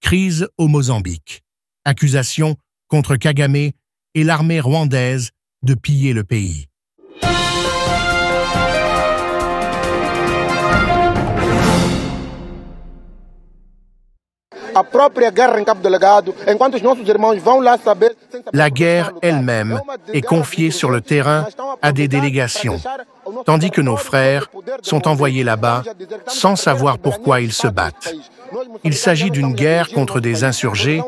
Crise au Mozambique. Accusation contre Kagame et l'armée rwandaise de piller le pays. La guerre elle-même est confiée sur le terrain à des délégations, tandis que nos frères sont envoyés là-bas sans savoir pourquoi ils se battent. Il s'agit d'une guerre contre des insurgés,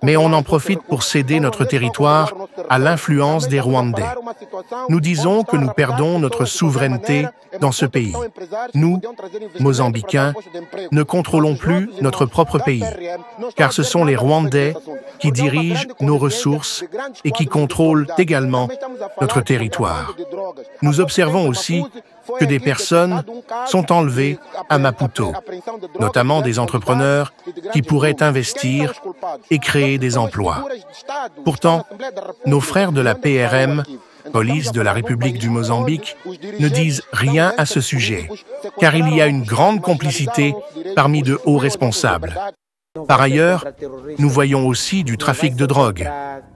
mais on en profite pour céder notre territoire à l'influence des Rwandais. Nous disons que nous perdons notre souveraineté dans ce pays. Nous, Mozambicains, ne contrôlons plus notre propre pays, car ce sont les Rwandais qui dirigent nos ressources et qui contrôlent également notre territoire. Nous observons aussi que des personnes sont enlevées à Maputo, notamment des entrepreneurs qui pourraient investir et créer des emplois. Pourtant, nos frères de la PRM, police de la République du Mozambique, ne disent rien à ce sujet, car il y a une grande complicité parmi de hauts responsables. Par ailleurs, nous voyons aussi du trafic de drogue.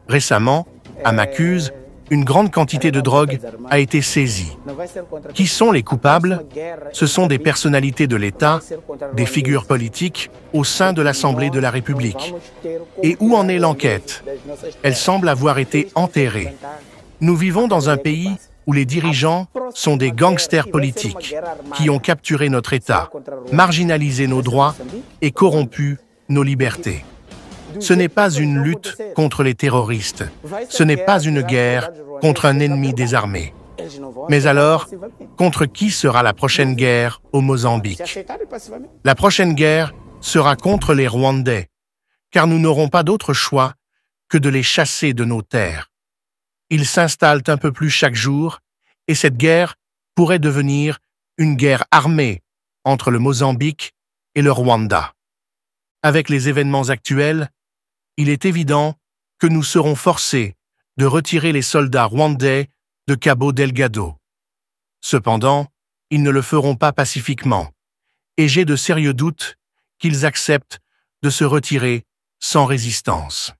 Récemment, à Macuse, une grande quantité de drogue a été saisie. Qui sont les coupables? Ce sont des personnalités de l'État, des figures politiques au sein de l'Assemblée de la République. Et où en est l'enquête? Elle semble avoir été enterrée. Nous vivons dans un pays où les dirigeants sont des gangsters politiques qui ont capturé notre État, marginalisé nos droits et corrompu nos libertés. Ce n'est pas une lutte contre les terroristes, ce n'est pas une guerre contre un ennemi désarmé. Mais alors, contre qui sera la prochaine guerre au Mozambique? La prochaine guerre sera contre les Rwandais, car nous n'aurons pas d'autre choix que de les chasser de nos terres. Ils s'installent un peu plus chaque jour, et cette guerre pourrait devenir une guerre armée entre le Mozambique et le Rwanda. Avec les événements actuels, il est évident que nous serons forcés de retirer les soldats rwandais de Cabo Delgado. Cependant, ils ne le feront pas pacifiquement, et j'ai de sérieux doutes qu'ils acceptent de se retirer sans résistance.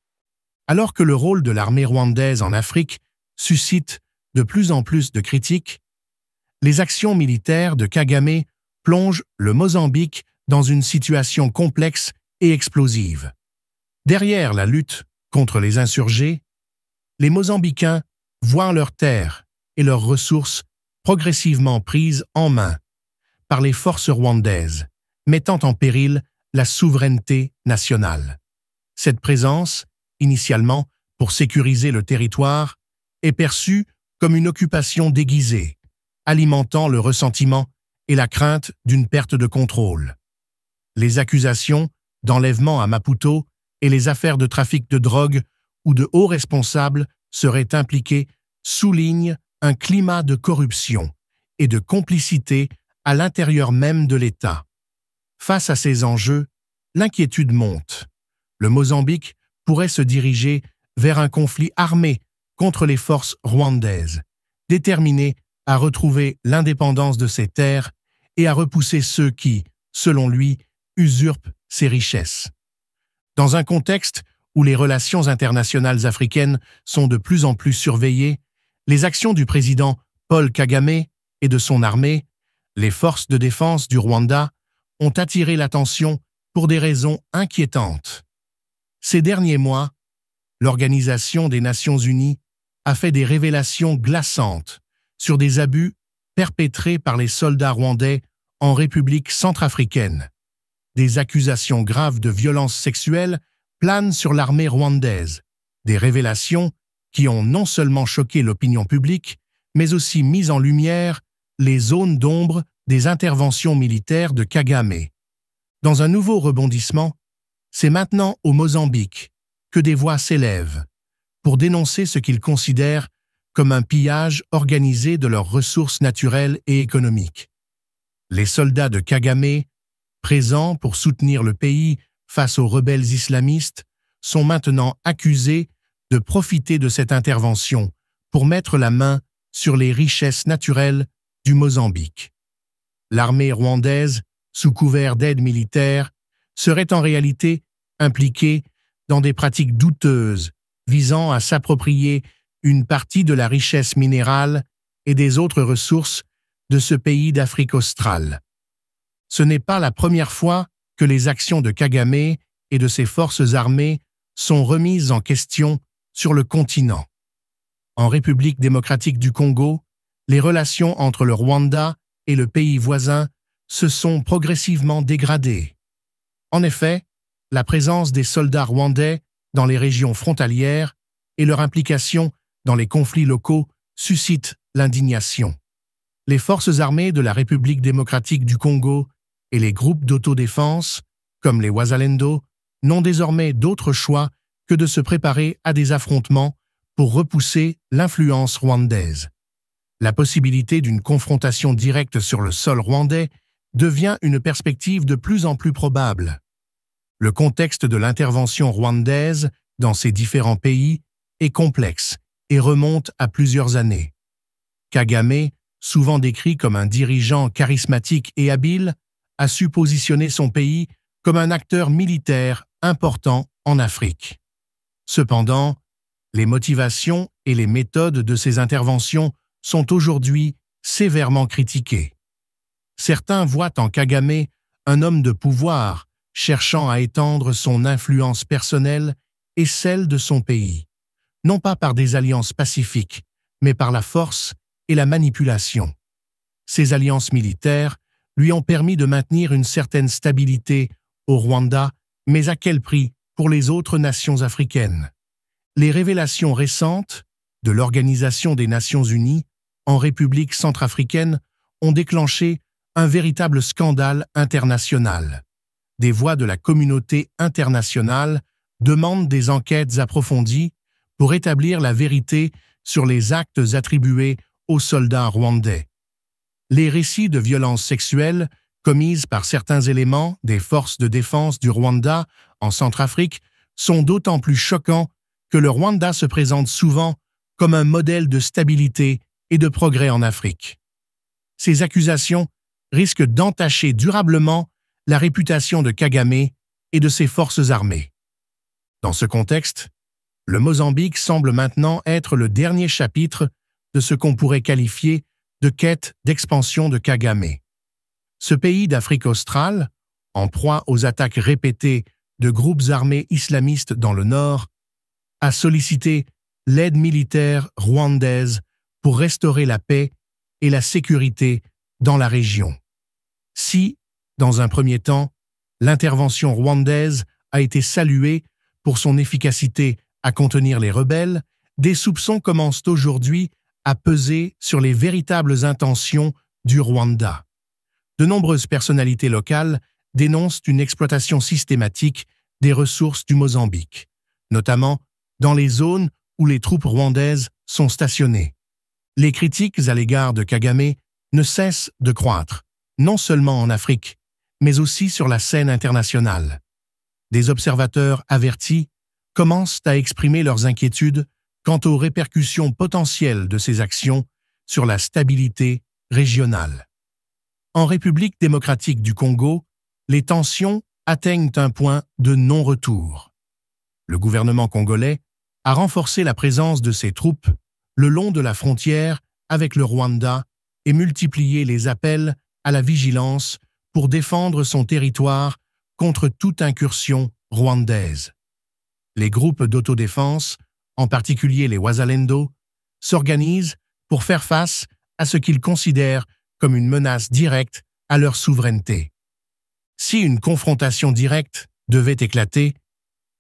Alors que le rôle de l'armée rwandaise en Afrique suscite de plus en plus de critiques, les actions militaires de Kagame plongent le Mozambique dans une situation complexe et explosive. Derrière la lutte contre les insurgés, les Mozambicains voient leurs terres et leurs ressources progressivement prises en main par les forces rwandaises, mettant en péril la souveraineté nationale. Cette présence, initialement pour sécuriser le territoire, est perçue comme une occupation déguisée, alimentant le ressentiment et la crainte d'une perte de contrôle. Les accusations d'enlèvement à Maputo et les affaires de trafic de drogue où de hauts responsables seraient impliqués soulignent un climat de corruption et de complicité à l'intérieur même de l'État. Face à ces enjeux, l'inquiétude monte. Le Mozambique pourrait se diriger vers un conflit armé contre les forces rwandaises, déterminé à retrouver l'indépendance de ses terres et à repousser ceux qui, selon lui, usurpent ses richesses. Dans un contexte où les relations internationales africaines sont de plus en plus surveillées, les actions du président Paul Kagame et de son armée, les forces de défense du Rwanda, ont attiré l'attention pour des raisons inquiétantes. Ces derniers mois, l'Organisation des Nations Unies a fait des révélations glaçantes sur des abus perpétrés par les soldats rwandais en République centrafricaine. Des accusations graves de violences sexuelles planent sur l'armée rwandaise, des révélations qui ont non seulement choqué l'opinion publique, mais aussi mis en lumière les zones d'ombre des interventions militaires de Kagame. Dans un nouveau rebondissement, c'est maintenant au Mozambique que des voix s'élèvent pour dénoncer ce qu'ils considèrent comme un pillage organisé de leurs ressources naturelles et économiques. Les soldats de Kagame, présents pour soutenir le pays face aux rebelles islamistes, sont maintenant accusés de profiter de cette intervention pour mettre la main sur les richesses naturelles du Mozambique. L'armée rwandaise, sous couvert d'aide militaire, serait en réalité impliqué dans des pratiques douteuses visant à s'approprier une partie de la richesse minérale et des autres ressources de ce pays d'Afrique australe. Ce n'est pas la première fois que les actions de Kagame et de ses forces armées sont remises en question sur le continent. En République démocratique du Congo, les relations entre le Rwanda et le pays voisin se sont progressivement dégradées. En effet, la présence des soldats rwandais dans les régions frontalières et leur implication dans les conflits locaux suscitent l'indignation. Les forces armées de la République démocratique du Congo et les groupes d'autodéfense, comme les Wazalendo, n'ont désormais d'autre choix que de se préparer à des affrontements pour repousser l'influence rwandaise. La possibilité d'une confrontation directe sur le sol rwandais devient une perspective de plus en plus probable. Le contexte de l'intervention rwandaise dans ces différents pays est complexe et remonte à plusieurs années. Kagame, souvent décrit comme un dirigeant charismatique et habile, a su positionner son pays comme un acteur militaire important en Afrique. Cependant, les motivations et les méthodes de ces interventions sont aujourd'hui sévèrement critiquées. Certains voient en Kagame un homme de pouvoir cherchant à étendre son influence personnelle et celle de son pays, non pas par des alliances pacifiques, mais par la force et la manipulation. Ces alliances militaires lui ont permis de maintenir une certaine stabilité au Rwanda, mais à quel prix pour les autres nations africaines? Les révélations récentes de l'Organisation des Nations Unies en République centrafricaine ont déclenché un véritable scandale international. Des voix de la communauté internationale demandent des enquêtes approfondies pour établir la vérité sur les actes attribués aux soldats rwandais. Les récits de violences sexuelles commises par certains éléments des forces de défense du Rwanda en Centrafrique sont d'autant plus choquants que le Rwanda se présente souvent comme un modèle de stabilité et de progrès en Afrique. Ces accusations risquent d'entacher durablement la réputation de Kagame et de ses forces armées. Dans ce contexte, le Mozambique semble maintenant être le dernier chapitre de ce qu'on pourrait qualifier de quête d'expansion de Kagame. Ce pays d'Afrique australe, en proie aux attaques répétées de groupes armés islamistes dans le nord, a sollicité l'aide militaire rwandaise pour restaurer la paix et la sécurité dans la région. Si, dans un premier temps, l'intervention rwandaise a été saluée pour son efficacité à contenir les rebelles, des soupçons commencent aujourd'hui à peser sur les véritables intentions du Rwanda. De nombreuses personnalités locales dénoncent une exploitation systématique des ressources du Mozambique, notamment dans les zones où les troupes rwandaises sont stationnées. Les critiques à l'égard de Kagame ne cessent de croître, non seulement en Afrique, mais aussi sur la scène internationale. Des observateurs avertis commencent à exprimer leurs inquiétudes quant aux répercussions potentielles de ces actions sur la stabilité régionale. En République démocratique du Congo, les tensions atteignent un point de non-retour. Le gouvernement congolais a renforcé la présence de ses troupes le long de la frontière avec le Rwanda et multiplié les appels à la vigilance pour défendre son territoire contre toute incursion rwandaise. Les groupes d'autodéfense, en particulier les Wazalendo, s'organisent pour faire face à ce qu'ils considèrent comme une menace directe à leur souveraineté. Si une confrontation directe devait éclater,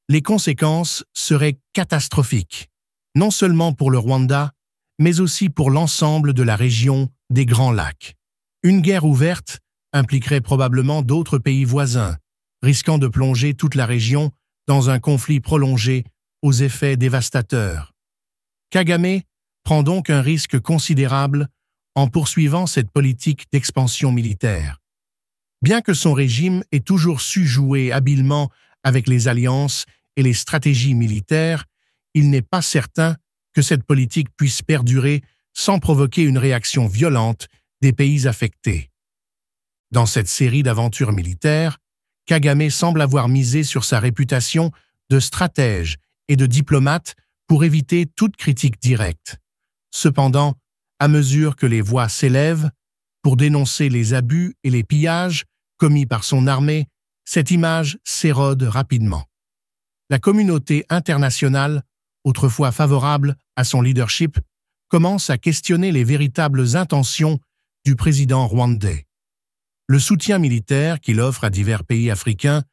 les conséquences seraient catastrophiques, non seulement pour le Rwanda, mais aussi pour l'ensemble de la région des Grands Lacs. Une guerre ouverte impliquerait probablement d'autres pays voisins, risquant de plonger toute la région dans un conflit prolongé aux effets dévastateurs. Kagame prend donc un risque considérable en poursuivant cette politique d'expansion militaire. Bien que son régime ait toujours su jouer habilement avec les alliances et les stratégies militaires, il n'est pas certain que cette politique puisse perdurer sans provoquer une réaction violente des pays affectés. Dans cette série d'aventures militaires, Kagame semble avoir misé sur sa réputation de stratège et de diplomate pour éviter toute critique directe. Cependant, à mesure que les voix s'élèvent pour dénoncer les abus et les pillages commis par son armée, cette image s'érode rapidement. La communauté internationale, autrefois favorable à son leadership, commence à questionner les véritables intentions du président rwandais. Le soutien militaire qu'il offre à divers pays africains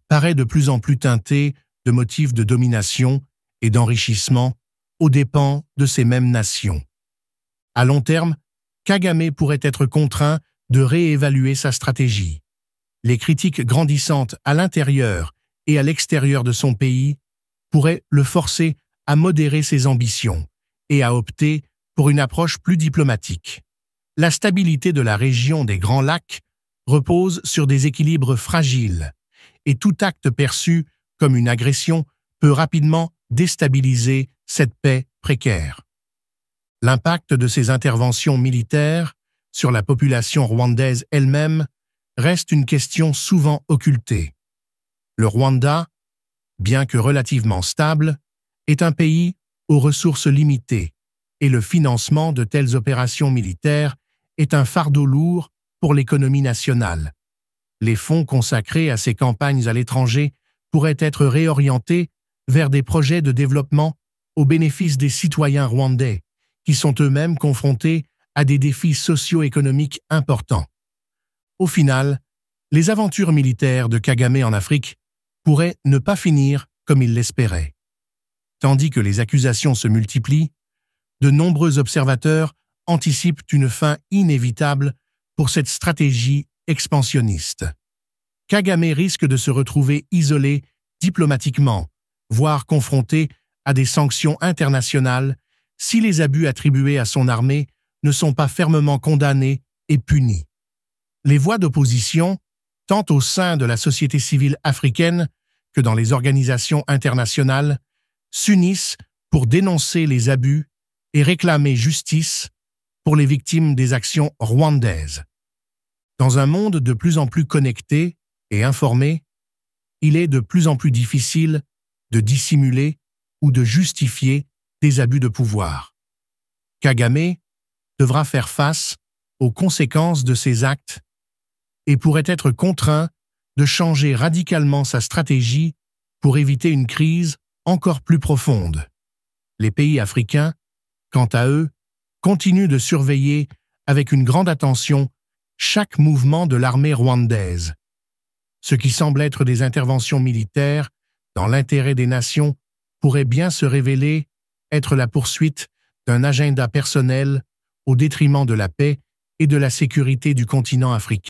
paraît de plus en plus teinté de motifs de domination et d'enrichissement aux dépens de ces mêmes nations. À long terme, Kagame pourrait être contraint de réévaluer sa stratégie. Les critiques grandissantes à l'intérieur et à l'extérieur de son pays pourraient le forcer à modérer ses ambitions et à opter pour une approche plus diplomatique. La stabilité de la région des Grands Lacs repose sur des équilibres fragiles, et tout acte perçu comme une agression peut rapidement déstabiliser cette paix précaire. L'impact de ces interventions militaires sur la population rwandaise elle-même reste une question souvent occultée. Le Rwanda, bien que relativement stable, est un pays aux ressources limitées, et le financement de telles opérations militaires est un fardeau lourd pour l'économie nationale. Les fonds consacrés à ces campagnes à l'étranger pourraient être réorientés vers des projets de développement au bénéfice des citoyens rwandais, qui sont eux-mêmes confrontés à des défis socio-économiques importants. Au final, les aventures militaires de Kagame en Afrique pourraient ne pas finir comme il l'espérait. Tandis que les accusations se multiplient, de nombreux observateurs anticipent une fin inévitable pour cette stratégie expansionniste. Kagame risque de se retrouver isolé diplomatiquement, voire confronté à des sanctions internationales si les abus attribués à son armée ne sont pas fermement condamnés et punis. Les voix d'opposition, tant au sein de la société civile africaine que dans les organisations internationales, s'unissent pour dénoncer les abus et réclamer justice pour les victimes des actions rwandaises. Dans un monde de plus en plus connecté et informé, il est de plus en plus difficile de dissimuler ou de justifier des abus de pouvoir. Kagame devra faire face aux conséquences de ses actes et pourrait être contraint de changer radicalement sa stratégie pour éviter une crise encore plus profonde. Les pays africains, quant à eux, continuent de surveiller avec une grande attention chaque mouvement de l'armée rwandaise. Ce qui semble être des interventions militaires dans l'intérêt des nations pourrait bien se révéler être la poursuite d'un agenda personnel au détriment de la paix et de la sécurité du continent africain.